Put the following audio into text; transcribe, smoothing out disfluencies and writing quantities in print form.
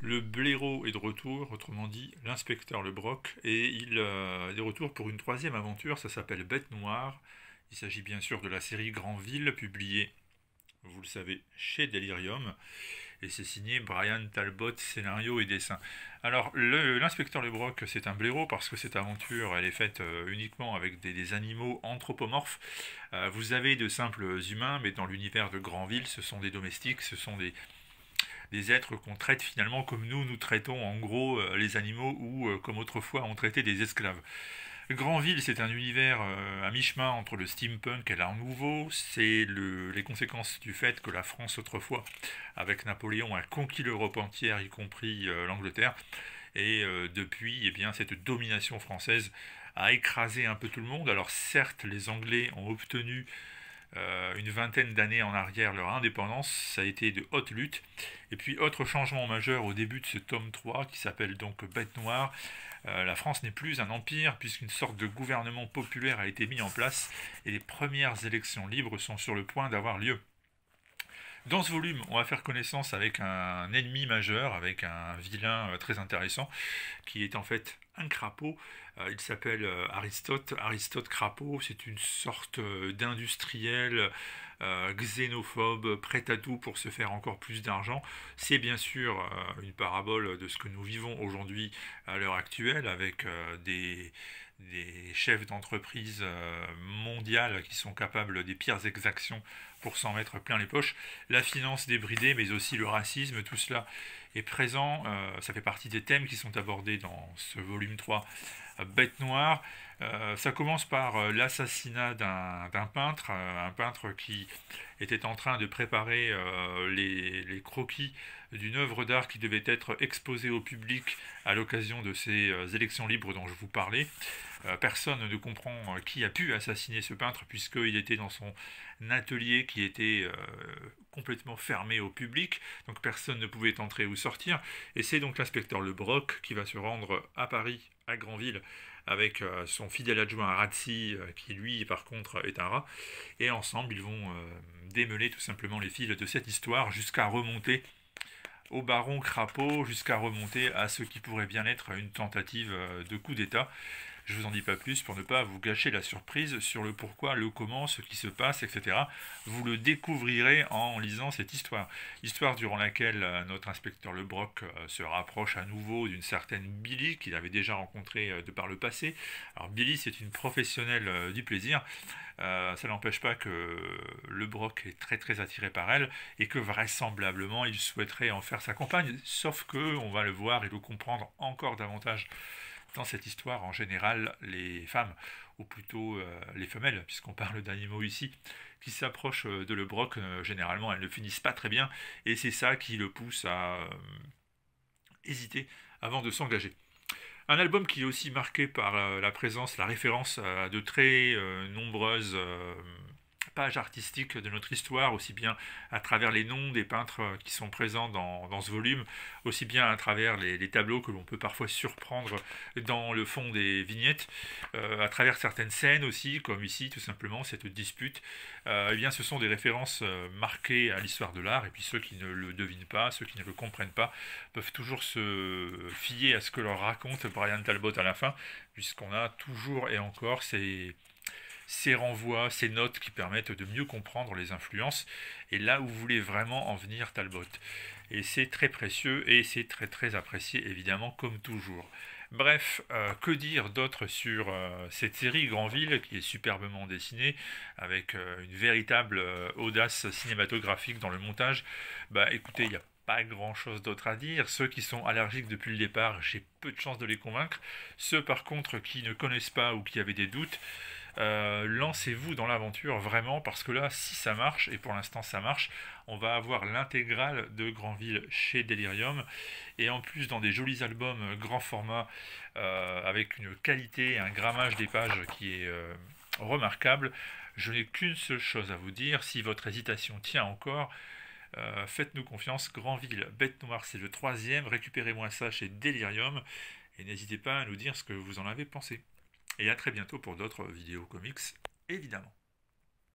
Le blaireau est de retour, autrement dit l'inspecteur Le Broc, et il est de retour pour une troisième aventure, ça s'appelle Bête Noire. Il s'agit bien sûr de la série Granville, publiée, vous le savez, chez Delirium, et c'est signé Brian Talbot, scénario et dessin. Alors, l'inspecteur Le Broc, c'est un blaireau parce que cette aventure, elle est faite uniquement avec des animaux anthropomorphes. Vous avez de simples humains, mais dans l'univers de Granville, ce sont des domestiques, ce sont des êtres qu'on traite finalement comme nous traitons en gros les animaux ou comme autrefois on traitait des esclaves. Granville, c'est un univers à mi-chemin entre le steampunk et l'art nouveau. C'est les conséquences du fait que la France autrefois, avec Napoléon, a conquis l'Europe entière, y compris l'Angleterre. Et depuis, eh bien, cette domination française a écrasé un peu tout le monde. Alors certes, les Anglais ont obtenu une vingtaine d'années en arrière leur indépendance, ça a été de haute lutte. Et puis autre changement majeur au début de ce tome 3 qui s'appelle donc Bête Noire, la France n'est plus un empire puisqu'une sorte de gouvernement populaire a été mis en place et les premières élections libres sont sur le point d'avoir lieu. Dans ce volume, on va faire connaissance avec un ennemi majeur, avec un vilain très intéressant, qui est en fait un crapaud. Il s'appelle Aristote. Aristote Crapaud, c'est une sorte d'industriel xénophobe, prêt à tout pour se faire encore plus d'argent. C'est bien sûr une parabole de ce que nous vivons aujourd'hui à l'heure actuelle, avec des chefs d'entreprise mondiales qui sont capables des pires exactions pour s'en mettre plein les poches. La finance débridée, mais aussi le racisme, tout cela est présent. Ça fait partie des thèmes qui sont abordés dans ce volume 3, Bête Noire. Ça commence par l'assassinat d'un peintre, un peintre qui était en train de préparer les croquis d'une œuvre d'art qui devait être exposée au public à l'occasion de ces élections libres dont je vous parlais. Personne ne comprend qui a pu assassiner ce peintre puisqu'il était dans son atelier qui était complètement fermé au public, donc personne ne pouvait entrer ou sortir, et c'est donc l'inspecteur Le Broc qui va se rendre à Paris, à Granville, avec son fidèle adjoint Razzi, qui lui par contre est un rat, et ensemble ils vont démêler tout simplement les fils de cette histoire jusqu'à remonter au baron Crapaud, jusqu'à remonter à ce qui pourrait bien être une tentative de coup d'État. Je vous en dis pas plus pour ne pas vous gâcher la surprise sur le pourquoi, le comment, ce qui se passe, etc. Vous le découvrirez en lisant cette histoire. Histoire durant laquelle notre inspecteur Le Broc se rapproche à nouveau d'une certaine Billy qu'il avait déjà rencontrée de par le passé. Alors Billy, c'est une professionnelle du plaisir. Ça n'empêche pas que Le Broc est très très attiré par elle et que vraisemblablement il souhaiterait en faire sa compagne, sauf que on va le voir et le comprendre encore davantage dans cette histoire. En général, les femmes, ou plutôt les femelles, puisqu'on parle d'animaux ici, qui s'approchent de Le Broc, généralement elles ne finissent pas très bien, et c'est ça qui le pousse à hésiter avant de s'engager. Un album qui est aussi marqué par la présence, la référence à de très nombreuses pages artistiques de notre histoire, aussi bien à travers les noms des peintres qui sont présents dans ce volume, aussi bien à travers les tableaux que l'on peut parfois surprendre dans le fond des vignettes, à travers certaines scènes aussi, comme ici tout simplement cette dispute. Eh bien, ce sont des références marquées à l'histoire de l'art, et puis ceux qui ne le devinent pas, ceux qui ne le comprennent pas, peuvent toujours se fier à ce que leur raconte Brian Talbot à la fin, puisqu'on a toujours et encore ces renvois, ces notes qui permettent de mieux comprendre les influences et là où vous voulez vraiment en venir Talbot. Et c'est très précieux et c'est très très apprécié évidemment comme toujours. Bref, que dire d'autre sur cette série Granville qui est superbement dessinée avec une véritable audace cinématographique dans le montage. Bah écoutez, il n'y a pas grand chose d'autre à dire. Ceux qui sont allergiques depuis le départ, j'ai peu de chance de les convaincre. Ceux par contre qui ne connaissent pas ou qui avaient des doutes, lancez-vous dans l'aventure vraiment parce que là si ça marche, et pour l'instant ça marche, on va avoir l'intégrale de Granville chez Delirium et en plus dans des jolis albums grand format avec une qualité et un grammage des pages qui est remarquable. Je n'ai qu'une seule chose à vous dire, si votre hésitation tient encore, faites-nous confiance. Granville Bête Noire, c'est le troisième, récupérez-moi ça chez Delirium et n'hésitez pas à nous dire ce que vous en avez pensé. Et à très bientôt pour d'autres vidéos comics, évidemment.